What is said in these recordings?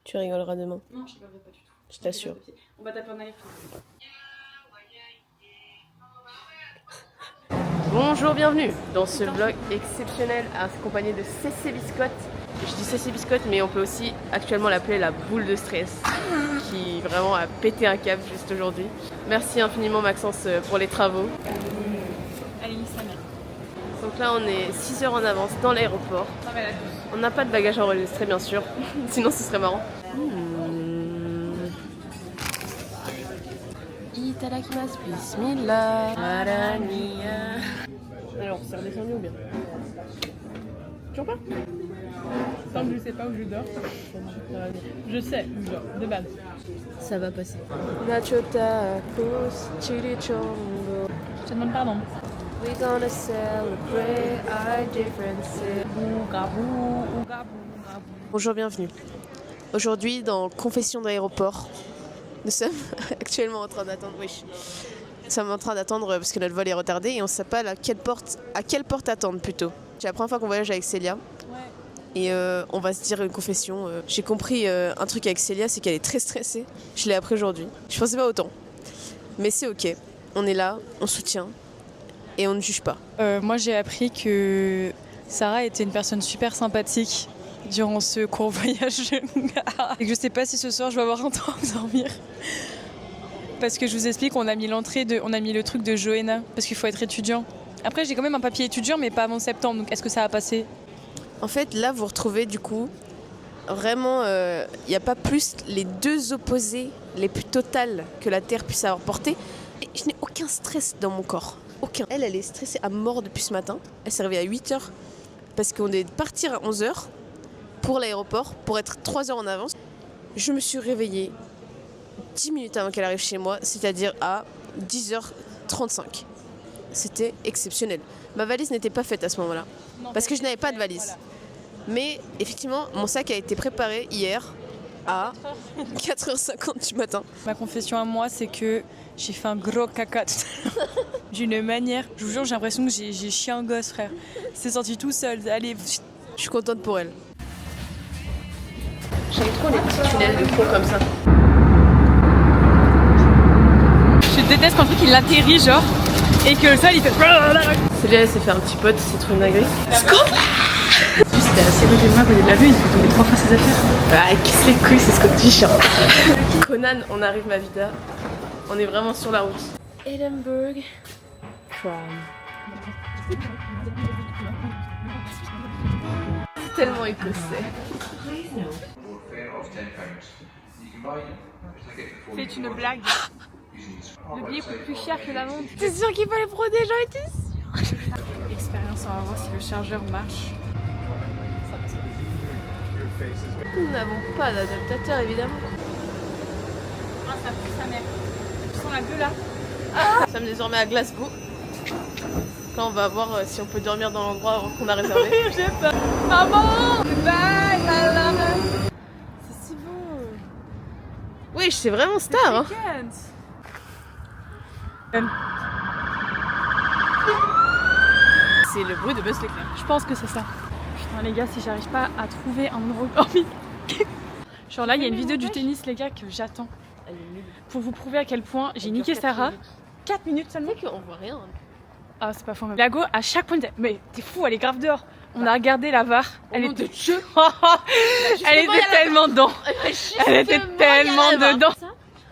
Tu rigoleras demain. Non, je rigolerai pas du tout. Je t'assure. On va taper en aller. Bonjour, bienvenue dans ce vlog exceptionnel accompagné de CC Biscotte. Je dis CC Biscotte, mais on peut aussi actuellement l'appeler la boule de stress qui vraiment a pété un câble juste aujourd'hui. Merci infiniment Maxence pour les travaux. Allez, sa mère. Donc là on est 6 heures en avance dans l'aéroport. On n'a pas de bagages enregistrés bien sûr, sinon ce serait marrant. Itadakimasu, bismillah. Alors, c'est redescendu ou bien? Toujours pas? Tant que je sais pas où je dors. Je sais où je dors, de base. Ça va passer. Nacho tacos, chili chongo. Je te demande pardon. We gonna celebrate our differences. Bonjour, bienvenue. Aujourd'hui, dans Confession d'aéroport, nous sommes actuellement en train d'attendre. Oui. Nous sommes en train d'attendre parce que notre vol est retardé et on ne sait pas à quelle porte attendre plutôt. C'est la première fois qu'on voyage avec Célia. Ouais. Et on va se dire une confession. J'ai compris un truc avec Célia, c'est qu'elle est très stressée. Je l'ai appris aujourd'hui. Je pensais pas autant. Mais c'est ok. On est là, on soutient et on ne juge pas. Moi j'ai appris que Sarah était une personne super sympathique durant ce court voyage. Et que je sais pas si ce soir je vais avoir un temps à dormir. Parce que je vous explique, on a mis le truc de Johanna, parce qu'il faut être étudiant. Après j'ai quand même un papier étudiant mais pas avant septembre, donc est-ce que ça va passer? En fait là vous retrouvez du coup vraiment il n'y a pas plus les deux opposés les plus totales que la Terre puisse avoir porté. Et je n'ai aucun stress dans mon corps, aucun. Elle est stressée à mort depuis ce matin, elle s'est réveillée à 8h parce qu'on est parti à 11h pour l'aéroport pour être 3 heures en avance. Je me suis réveillée 10 minutes avant qu'elle arrive chez moi, c'est-à-dire à 10h35. C'était exceptionnel. Ma valise n'était pas faite à ce moment-là, parce que je n'avais pas de valise. Voilà. Mais effectivement, mon sac a été préparé hier à 4h50 du matin. Ma confession à moi, c'est que j'ai fait un gros caca tout à l'heure. D'une manière, je vous jure, j'ai l'impression que j'ai chié un gosse, frère. C'est sorti tout seul. Allez. Je suis contente pour elle. J'aime trop les petits tunnels de fond comme ça. Je déteste quand le truc il atterrit genre et que le sol il fait. Célia elle s'est fait un petit pote, c'est trop une dinguerie. C'était assez côté de moi, côté de la vue, il faut tomber 3 fois ses affaires. Ah, kiss les couilles, c'est ce que tu dis, chiant. Conan, on arrive ma vida. On est vraiment sur la route. Edinburgh. Tram. C'est tellement écossais. C'est une blague. Le billet coûte plus cher que la montre. T'es sûr qu'il fallait protéger, j'en étais sûre. Expérience, on va voir si le chargeur marche. Nous n'avons pas d'adaptateur évidemment. Ah, ça pue sa mère. Tu sens la gueule là? Nous sommes désormais à Glasgow. Là on va voir si on peut dormir dans l'endroit qu'on a réservé. J'ai peur. Maman! Bye, I love her. C'est si bon. Oui, c'est vraiment star. Hein. C'est le bruit de Buzz l'éclair. Je pense que c'est ça. Putain les gars, si j'arrive pas à trouver un endroit... Genre là, il y a une vidéo du tennis les gars que j'attends. Elle est nulle. Pour vous prouver à quel point j'ai niqué Sarah. 4 minutes seulement. C'est qu'on voit rien. Ah c'est pas faux. Lago, à chaque point, mais t'es fou, elle est grave dehors. On a regardé la VAR. Elle était Dieu. Elle était tellement dedans. Elle était tellement dedans.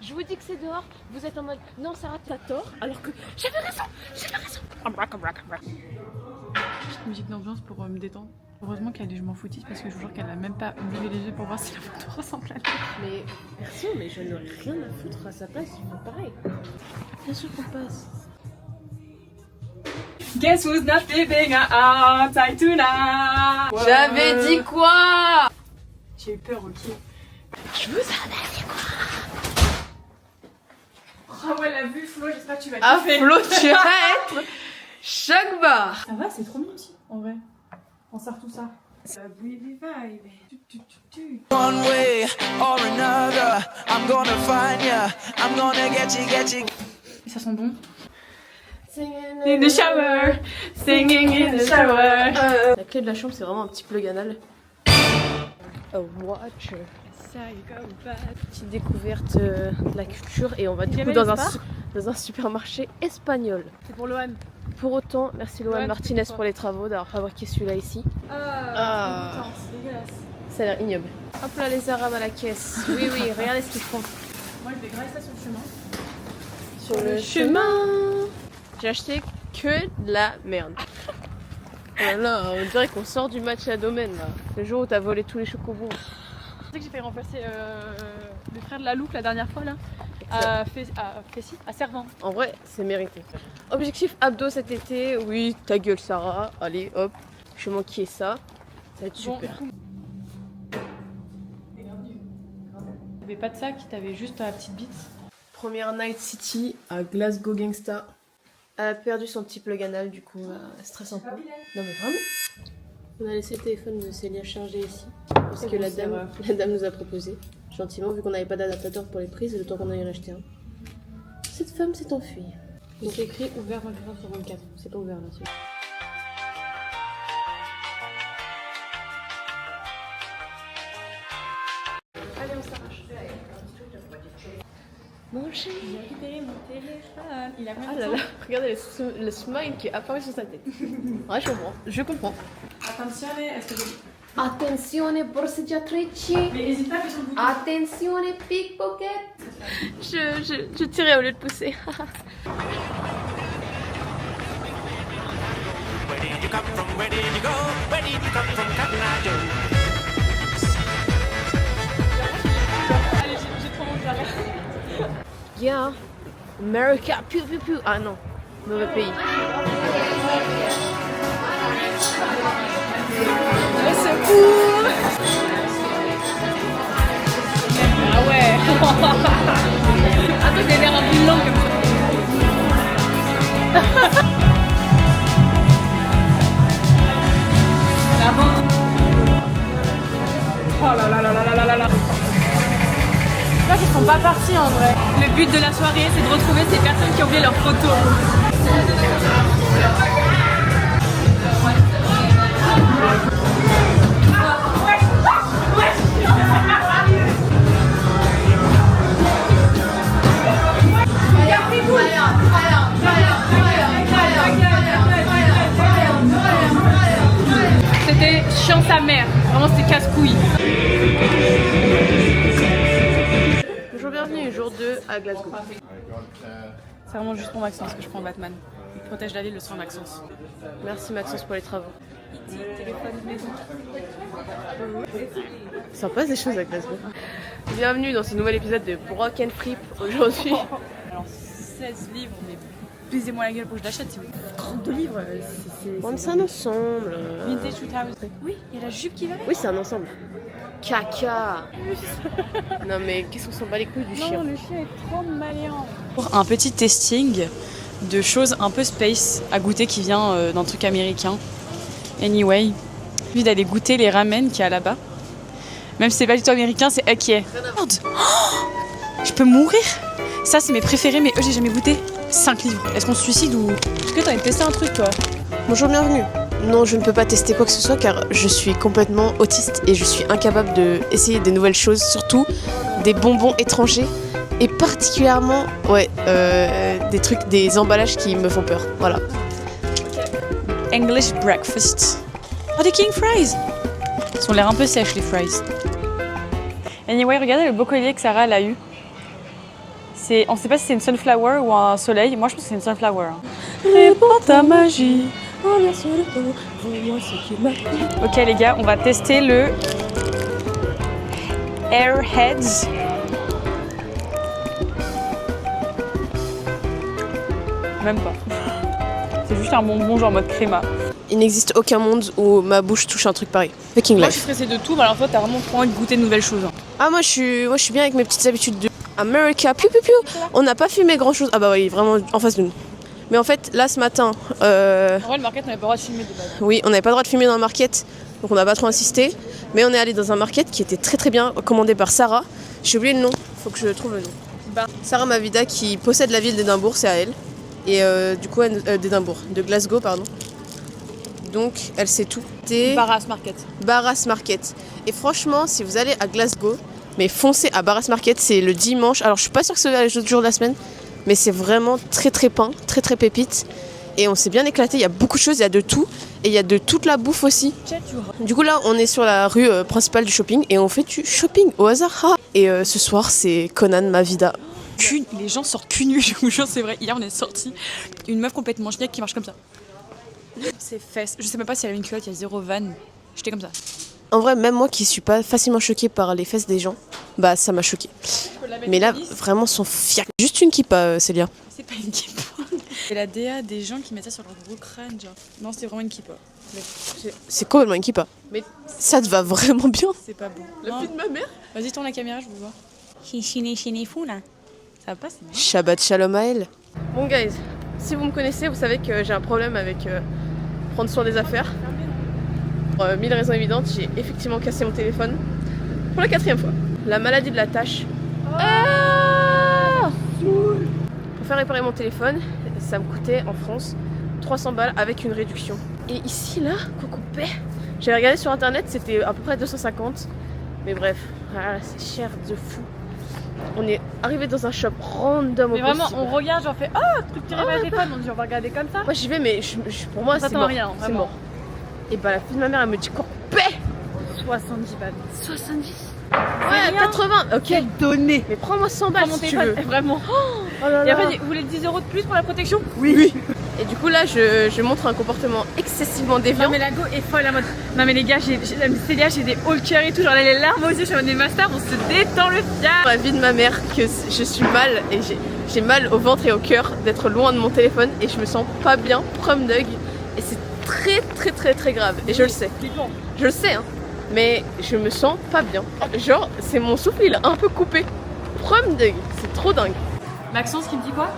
Je vous dis que c'est dehors. Vous êtes en mode non Sarah t'as tort. Alors que j'avais raison. Petite musique d'ambiance pour me détendre. Heureusement qu'elle est je m'en foutisse parce que je vous jure qu'elle a même pas levé les yeux pour voir si la photo ressemble à elle. Mais perso, mais je n'aurais rien à foutre à sa place, ils font pareil. Bien sûr qu'on passe. Guess who's not leaving outside tonight? J'avais dit quoi? J'ai eu peur, ok. Je vous avais dit quoi? Ah ouais, la vue, Flo, j'espère que tu vas Ah kiffer. Flo, tu vas être chaque bar. Ça va, c'est trop mignon aussi, en vrai. On sort tout ça. Ça bouille des vibes. One way or another, I'm gonna find ya. I'm gonna get you. Et ça sent bon. In the shower, singing in the shower. La clé de la chambre, c'est vraiment un petit plug anal. A watcher. Petite découverte de la culture et on va du coup dans un supermarché espagnol. C'est pour Lohan. Pour autant, merci Lohan Lohan, Martinez c'est pour les travaux, d'avoir fabriqué celui-là ici. Ah. C'est dégueulasse. Ça a l'air ignoble. Hop là les arabes à la caisse. Oui, oui, regardez ce qu'ils font. Moi je vais graver ça sur le chemin. Sur le chemin. J'ai acheté que de la merde. Voilà, on dirait qu'on sort du match à domaine là. Le jour où t'as volé tous les chocobons. Tu sais que j'ai fait remplacer le frère de la loupe la dernière fois là à Servan. En vrai, c'est mérité. Objectif abdos cet été, oui, ta gueule Sarah. Allez, hop, je vais manquer ça. Ça va être super. T'avais pas de sac, t'avais juste la petite bite. Première Night City à Glasgow Gangsta. Elle a perdu son petit plug anal, du coup, stress un peu. Non mais vraiment. On a laissé le téléphone de Célia chargé ici. Parce que la dame nous a proposé, gentiment, vu qu'on n'avait pas d'adaptateur pour les prises, le temps qu'on aille en acheter un. Cette femme s'est enfuie. Donc c'est écrit ouvert 24 sur 24. C'est pas ouvert là-dessus. Allez, on s'arrache. Manger. J'ai récupéré mon téléphone. Il a combien Ah de là temps là, regardez le smile qui est apparu sur sa tête. Ouais, je comprends. Je comprends. Attention, est-ce que Attenzione borseggiatrici. Mais n'hésite pas à faire son bouton. Attenzione pickpocket. Je tirais au lieu de pousser. Where did you come from? Where did you go? Where did you come from, Cotton Eye Joe? Allez, j'ai trop envie de faire. Yeah. America. Piu piu piu. Ah non. Mauvais pays. Au secours. Ah ouais. Ah toi t'as l'air un peu lent comme ça. Oh là là là là là là là. Je crois qu'ils sont pas partis en vrai. Le but de la soirée c'est de retrouver ces personnes qui ont oublié leurs photos. C'était chiant sa mère, vraiment c'était casse-couille. Bonjour, bienvenue, jour 2 à Glasgow. C'est vraiment juste pour Maxence que je prends Batman. Il protège la ville, le soin Maxence. Merci Maxence pour les travaux. Téléphone maison. Sympa ces choses à Glasgow. Bienvenue dans ce nouvel épisode de Broken Flip aujourd'hui. Alors 16 livres, mais baisez-moi la gueule pour que je l'achète si vous voulez. 32 livres, c'est un ensemble. Vintage 2000. Oui, il y a la jupe qui va avec. Oui, c'est un ensemble. Caca. Non mais qu'est-ce qu'on s'en bat les couilles du chien. Non, le chien est trop malléant. Un petit testing de choses un peu space à goûter qui vient d'un truc américain. Anyway, j'ai envie d'aller goûter les ramen qu'il y a là-bas. Même si c'est pas du tout américain, c'est ok. Merde. Oh, je peux mourir. Ça, c'est mes préférés, mais eux, j'ai jamais goûté. 5 livres. Est-ce qu'on se suicide ou... Est-ce que t'as envie de tester un truc, toi? Bonjour, bienvenue. Non, je ne peux pas tester quoi que ce soit car je suis complètement autiste et je suis incapable d'essayer des nouvelles choses, surtout des bonbons étrangers et particulièrement des trucs, des emballages qui me font peur. Voilà. English breakfast. Oh, des king fries. Ils ont l'air un peu sèches, les fries. Anyway, regardez le beau collier que Sarah elle a eu. On sait pas si c'est une sunflower ou un soleil. Moi, je pense que c'est une sunflower. Répands ta magie. Ok les gars, on va tester le Airheads. Même pas. C'est juste un bonbon genre mode créma. Il n'existe aucun monde où ma bouche touche un truc pareil. Fucking Moi je life. suis stressée de tout, mais alors toi t'as vraiment trop envie de goûter de nouvelles choses. Ah moi je suis bien avec mes petites habitudes de America. Piu piu piu. On n'a pas fumé grand chose. Ah bah oui, vraiment en face de nous. Mais en fait là ce matin, En vrai le market on n'avait pas le droit de filmer de base. oui, on n'avait pas le droit de fumer dans le market, donc on n'a pas trop insisté. Mais on est allé dans un market qui était très très bien, commandé par Sarah. J'ai oublié le nom, faut que je trouve le nom. Sarah Mavida qui possède la ville d'Édimbourg, c'est à elle. Et du coup, d'Édimbourg, de Glasgow, pardon. Donc elle sait tout. Barras Market. Barras Market. Et franchement, si vous allez à Glasgow, Mais foncez à Barras Market, c'est le dimanche. Alors je suis pas sûre que c'est ouvert les autres jours de la semaine, mais c'est vraiment très très pain, très très pépite. Et on s'est bien éclaté, il y a beaucoup de choses, il y a de tout. Et il y a de toute la bouffe aussi. Du coup là on est sur la rue principale du shopping et on fait du shopping au hasard. Et ce soir c'est Conan ma vida. Les gens sortent cul nu, je vous jure, c'est vrai. Hier on est sorti une meuf complètement cheniaque qui marche comme ça. Ses fesses, je sais même pas si elle avait une culotte, il y a 0 vanne. J'étais comme ça. En vrai, même moi qui suis pas facilement choquée par les fesses des gens, bah ça m'a choquée. Mais là, vraiment, son fiac. Juste une kippa, Célia. C'est pas une kippa. C'est la DA des gens qui mettent ça sur leur gros crâne, genre. Non, c'était vraiment une kippa. C'est complètement une kippa. Mais ça te va vraiment bien. C'est pas bon. Le fil de ma mère. Vas-y, tourne la caméra, je vous vois. Fou là. Ça va pas, c'est bien. Shabbat shalom à elle. Bon, guys, si vous me connaissez, vous savez que j'ai un problème avec prendre soin des affaires. Pour 1000 raisons évidentes, j'ai effectivement cassé mon téléphone pour la 4e fois. La maladie de la tâche. Pour faire réparer mon téléphone, ça me coûtait en France 300 balles avec une réduction. Et ici, là, Coco Pay, j'avais regardé sur internet, c'était à peu près 250. Mais bref, c'est cher de fou. On est arrivé dans un shop random mais au vraiment, possible. on regarde, genre fait truc tiré par le téléphone, on dit on va regarder comme ça. Moi j'y vais, mais pour moi c'est mort. Rien, c'est mort. Et bah la fille de ma mère elle me dit Coco Pay 70 balles. 70. Ouais, 80. Ok. Donné. Mais prends-moi 100 balles si tu veux. Vraiment. Oh là là. Et après, vous voulez 10 € de plus pour la protection? Oui. Et du coup là je montre un comportement excessivement déviant. Non mais la go est folle à mode. Non mais les gars, Célia, j'ai des haut cœur et tout, genre les larmes aux yeux, je suis en mode des masters, on se détend le fier. La vie de ma mère que je suis mal et j'ai mal au ventre et au cœur d'être loin de mon téléphone et je me sens pas bien, prom dog. Et c'est très très très très grave et je le sais. Je le sais hein. Mais je me sens pas bien. Genre c'est mon souffle il est un peu coupé. Prom dog, c'est trop dingue. Maxence qui me dit quoi?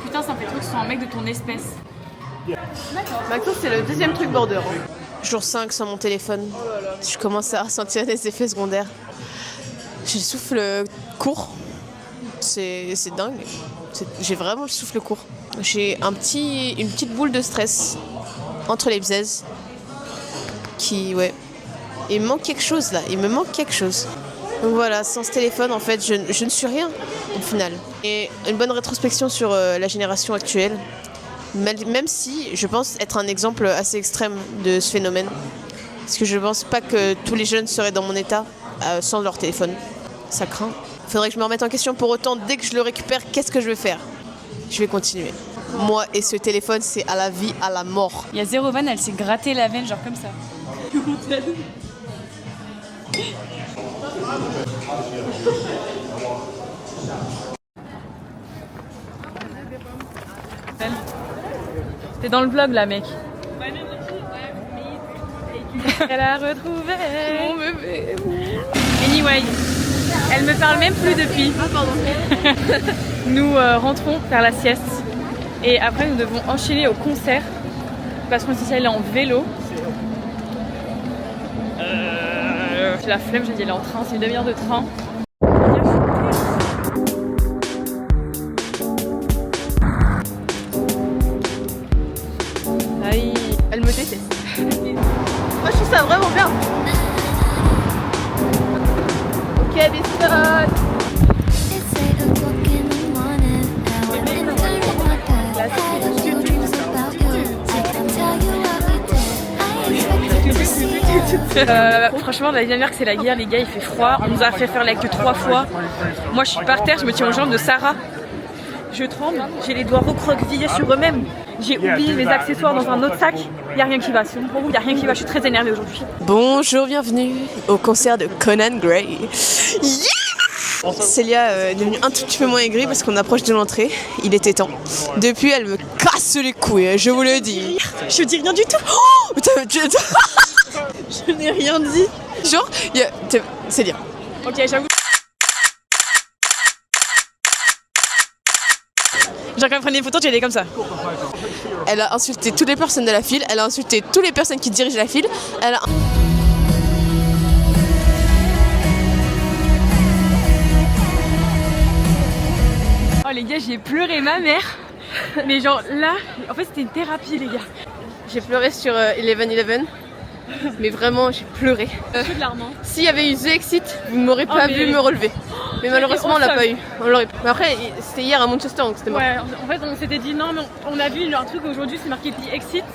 Putain, ça me fait trop que ce soit un mec de ton espèce. Maxence c'est le 2e truc border. Jour 5 sans mon téléphone. Je commence à ressentir des effets secondaires. J'ai le souffle court. C'est dingue. J'ai vraiment le souffle court. J'ai une petite boule de stress entre les bzaises. Il me manque quelque chose là. Il me manque quelque chose. Donc voilà, sans ce téléphone en fait je ne suis rien au final. Et une bonne rétrospection sur la génération actuelle. Même si je pense être un exemple assez extrême de ce phénomène. Parce que je pense pas que tous les jeunes seraient dans mon état sans leur téléphone. Ça craint. Faudrait que je me remette en question pour autant, dès que je le récupère, qu'est-ce que je vais faire? Je vais continuer. Moi et ce téléphone, c'est à la vie, à la mort. Il y a 0 vanne, elle s'est gratté la veine, genre comme ça. T'es dans le vlog là, mec. Elle a retrouvé Mon bébé. Anyway, elle me parle même plus depuis. Ah pardon. Nous rentrons faire la sieste et après nous devons enchaîner au concert parce qu'on s'est allé en vélo. J'ai la flemme, j'ai dit aller en train, c'est une demi-heure de train. Aïe, elle me déteste. Moi je trouve ça vraiment bien. Ok, bisous. Franchement, la dernière que c'est la guerre, les gars, il fait froid. On nous a fait faire la queue 3 fois. Moi, je suis par terre, je me tiens aux jambes de Sarah. Je tremble, j'ai les doigts recroquevillés sur eux-mêmes. J'ai oublié mes accessoires dans un autre sac. Il n'y a rien qui va. Pour vous, il n'y a rien qui va. Je suis très énervée aujourd'hui. Bonjour, bienvenue au concert de Conan Gray. Yeah, Célia est devenue un tout petit peu moins aigrie parce qu'on approche de l'entrée. Il était temps. Depuis, elle me casse les couilles, je vous le dis. Je dis rien du tout. Oh, je n'ai rien dit. Genre, Célia. Ok, j'avoue. Genre quand elle prenait des photos, tu allais comme ça. Elle a insulté toutes les personnes de la file, elle a insulté toutes les personnes qui dirigent la file. Elle a... Oh les gars, j'ai pleuré ma mère. Mais genre là, en fait c'était une thérapie les gars. J'ai pleuré sur 11-11 Mais vraiment, j'ai pleuré. Plus de larmes. Hein. S'il y avait eu The Exit, vous ne m'aurez pas vu me relever. Mais malheureusement, on l'a pas eu. On l'aurait. Mais après, c'était hier à Manchester, donc c'était mort. Ouais, en fait, on s'était dit non, mais on a vu un truc aujourd'hui, c'est marqué The Exit.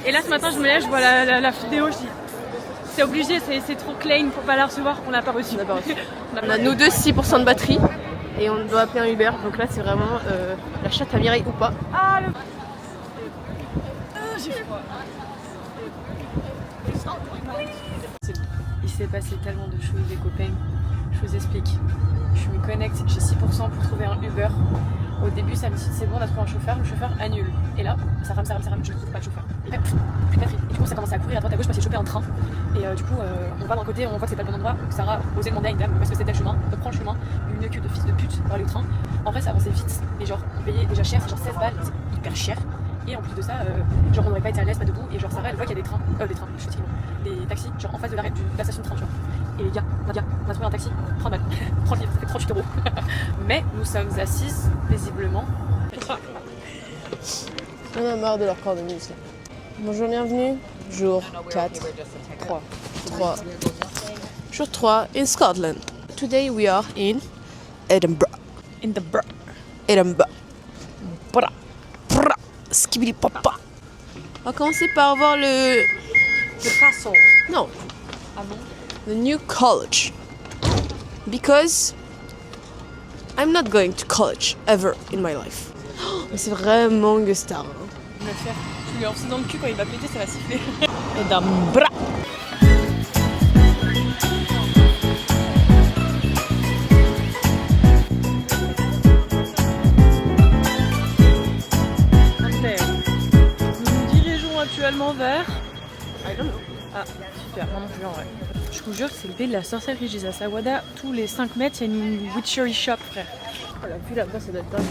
Et là, ce matin, je me lève, je vois la vidéo, je dis c'est obligé, c'est trop clean pour pas la recevoir, on l'a pas reçu. On a nous deux 6% de batterie et on doit appeler un Uber. Donc là, c'est vraiment la chatte à Mireille ou pas. Ah, j'ai froid. Il s'est passé tellement de choses, les copains. Je vous explique. Je me connecte, j'ai 6% pour trouver un Uber. Au début, ça me dit c'est bon, on a trouvé un chauffeur, le chauffeur annule. Et là, ça rame, je ne trouve pas de chauffeur. Et puis, plus de batterie. Et du coup, ça commence à courir à droite à gauche parce que j'ai chopé un train. Et du coup, on va d'un côté, on voit que c'est pas le bon endroit. Donc Sarah osait demander à une dame parce que c'était le chemin. Donc prends le chemin, une queue de fils de pute pour aller au train. En vrai, ça avançait vite. Et genre, on payait déjà cher, c'est genre 16 balles, c'est hyper cher. Et en plus de ça, genre, on n'aurait pas été à l'aise, pas debout. Et genre, Sarah, elle voit qu'il y a des trains, je suis des taxis, genre en face de l'arrêt de la station de train, tu vois. Et les gars, on a trouvé un taxi, 30 balles, 30 livres, ça fait 38 euros. Mais nous sommes assises, paisiblement. On a marre de leur corps de musique. Bonjour, bienvenue. Jour 4, 3. Jour 3 in Scotland. Today we are in Edinburgh. Edinburgh. Bra. Bra. Skibidi papa. On va commencer par voir le castle. Non. Ah bon? The new college. Because I'm not going to college ever in my life. Mais c'est vraiment Gustar. Je vais le faire. Je lui lance dans le cul quand il va péter, ça va siffler. Edinburgh. Nous nous dirigeons actuellement vers... I don't know. Ah, super, moi non plus en vrai. Je vous jure que c'est le pays de la sorcellerie. Je dis à Sawada, tous les 5 mètres, il y a une witchery shop, frère. Oh, la vue là-bas, ça doit être dingue.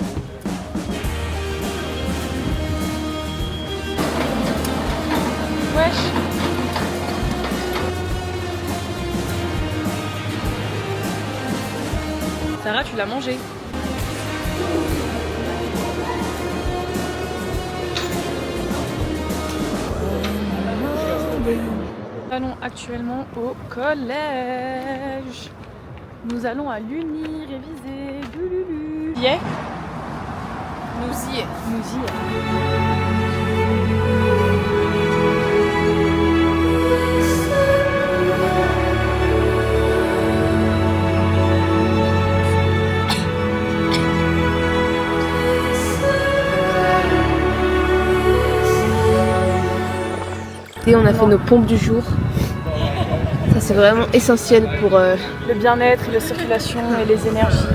Wesh. Sarah, tu l'as mangé. Nous allons actuellement au collège. Nous allons à l'Uni réviser. Lululu. Y est? Nous y est. Nous y est. Et on a fait nos pompes du jour. Ça c'est vraiment essentiel pour Le bien-être, la circulation et les énergies,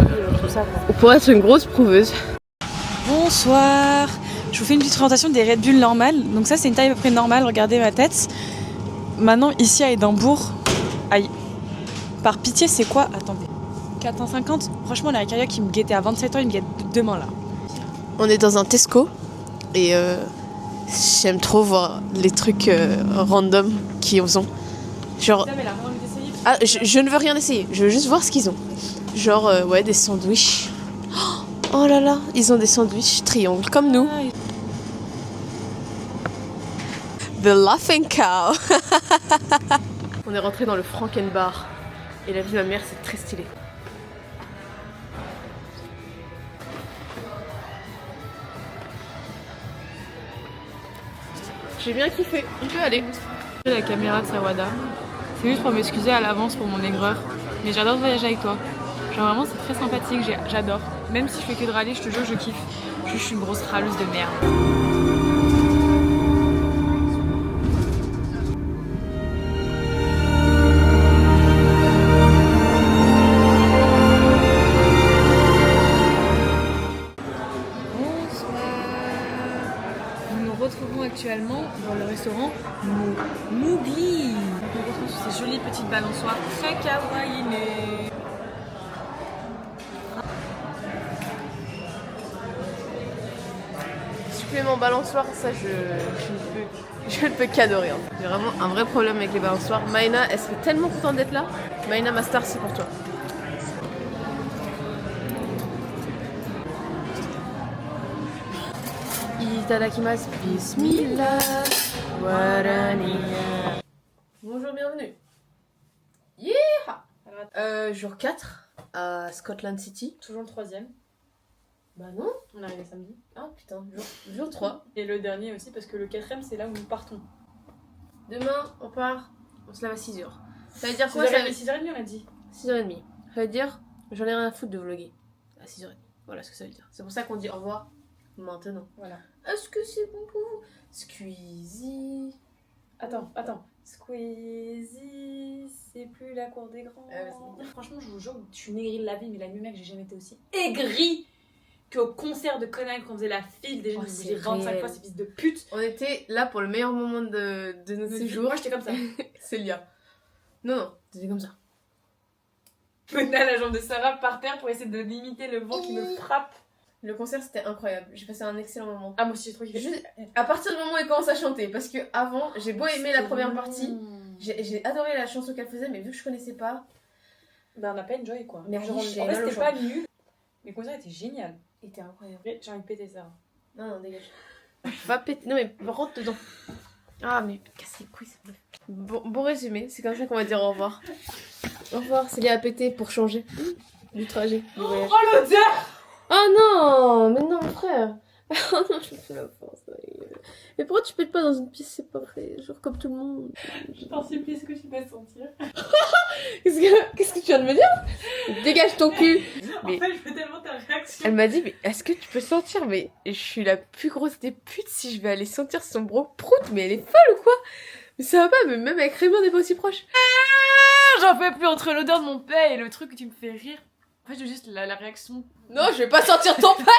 tout ça. pour être une grosse prouveuse. Bonsoir. Je vous fais une petite présentation des Red Bull normales. Donc ça c'est une taille à peu près normale, regardez ma tête. Maintenant ici à Édimbourg, aïe. Par pitié c'est quoi? Attendez. 4,50 €. Franchement la carrière qui me guettait à 27 ans, il me guette demain là. On est dans un Tesco et j'aime trop voir les trucs random qu'ils ont. Genre, ah, je ne veux rien essayer, je veux juste voir ce qu'ils ont. Genre, ouais, des sandwichs. Oh là là, ils ont des sandwichs triangles comme nous. The Laughing Cow. On est rentré dans le Frankenbar et la vie de ma mère, c'est très stylé. J'ai bien kiffé, on peut aller. La caméra de Sawada, c'est juste pour m'excuser à l'avance pour mon aigreur. Mais j'adore voyager avec toi. Genre vraiment c'est très sympathique, j'adore. Même si je fais que de râler, je te jure je kiffe. Je suis une grosse râleuse de merde. Nous nous retrouvons actuellement dans le restaurant Mougli. On se retrouve sur ces jolies petites balançoires très kawaii. Supplément balançoire, ça je ne peux qu'adorer. J'ai vraiment un vrai problème avec les balançoires. Maïna, elle serait tellement contente d'être là. Maïna, ma star, c'est pour toi. Itadakimasu. Bismillah. Waraniya. Jour 4 à Scotland City. Toujours le 3e. Bah non. On est arrivé samedi. Ah putain, jour 3. Et le dernier aussi, parce que le 4e, c'est là où nous partons. Demain, on part, on se lève à 6h. Ça veut dire quoi ça 6h30, on a dit. 6h30. Ça veut dire, j'en ai rien à foutre de vlogger. À 6h30. Voilà ce que ça veut dire. C'est pour ça qu'on dit au revoir maintenant. Voilà. Est-ce que c'est bon pour vous? Squeezie. Attends. Squeezie, c'est plus la cour des grands. Franchement, je vous jure, je suis une aigrie de la vie, mais la nuit, mec, j'ai jamais été aussi aigrie qu'au concert de Conan quand on faisait la file. Déjà, j'ai 25 fois ces fils de pute. On était là pour le meilleur moment de notre séjour. Moi, j'étais comme ça. Célia. Non, t'étais comme ça. Je menais à la jambe de Sarah par terre pour essayer de limiter le vent qui me frappe. Le concert c'était incroyable, j'ai passé un excellent moment. Ah, moi aussi j'ai trop kiffé. Juste à partir du moment où elle commence à chanter, parce que avant j'ai beau aimer la première partie, j'ai adoré la chanson qu'elle faisait, mais vu que je connaissais pas. Ben on a pas enjoy quoi. Mais genre, j'ai en fait mal aux c'était pas jambes. nul, mais le concert était génial. Il était incroyable. J'ai envie de péter ça. Non, dégage. Va péter. Non, mais rentre dedans. Ah, mais casse les couilles, ça me. Bon résumé, c'est comme ça qu'on va dire au revoir. Au revoir, Célia a pété pour changer du trajet, du voyage. Oh l'odeur! Oh non, mais non, mon frère. Oh non, je me fais la force. Mais pourquoi tu pètes pas dans une pièce séparée, genre comme tout le monde? Je t'en supplie, est-ce que tu peux sentir? Qu'est-ce que tu viens de me dire? Dégage ton cul. Mais En fait, je veux tellement ta réaction. elle m'a dit, mais est-ce que tu peux sentir? Mais je suis la plus grosse des putes si je vais aller sentir son gros prout, mais elle est folle ou quoi? Mais ça va pas, mais même avec Raymond on n'est pas aussi proche. J'en peux plus entre l'odeur de mon paix et le truc que tu me fais rire. En fait, je veux juste la réaction. Non, je vais pas sentir ton pain.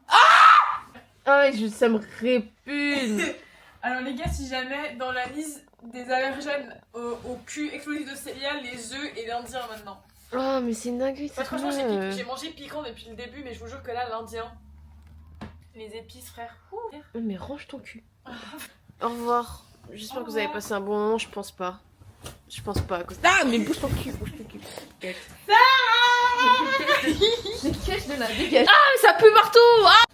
Ah, ça me répugne. Alors les gars, si jamais dans la liste des allergènes au cul explosif de Célia, les œufs et l'indien maintenant. Oh, mais c'est une dinguerie, c'est Franchement, j'ai mangé piquant depuis le début, mais je vous jure que là, l'indien, les épices, frère. Mais range ton cul. Au revoir. J'espère que vous avez passé un bon moment, je pense pas. Je pense pas. Ah, mais bouge ton cul, bouge ton cul. Dégage de là, dégage. Ah, mais ça pue partout. Ah